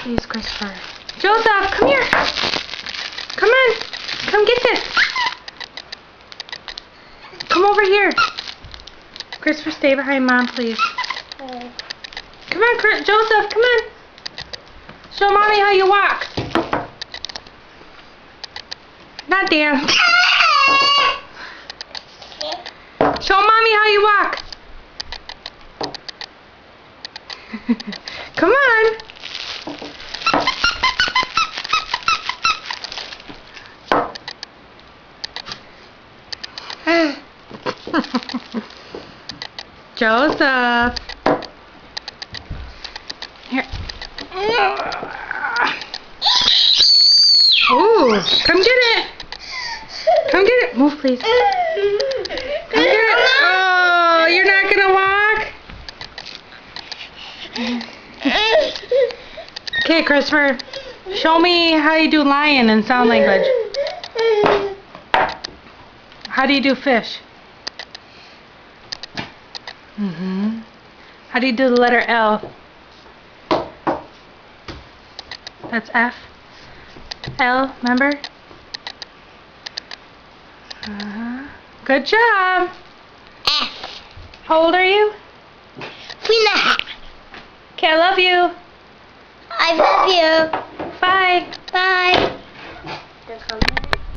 Please, Christopher. Joseph, come here. Come on. Come get this. Come over here. Christopher, stay behind Mom, please. Come on, Joseph, come on. Show Mommy how you walk. Not dance. Show Mommy how you walk. Come on. Joseph. Here. Ooh, come get it. Come get it. Move, please. Come get it. Oh, you're not going to walk? Okay, Christopher. Show me how you do lion in sign language. How do you do fish? How do you do the letter L? That's F. L, remember? Good job. F. How old are you?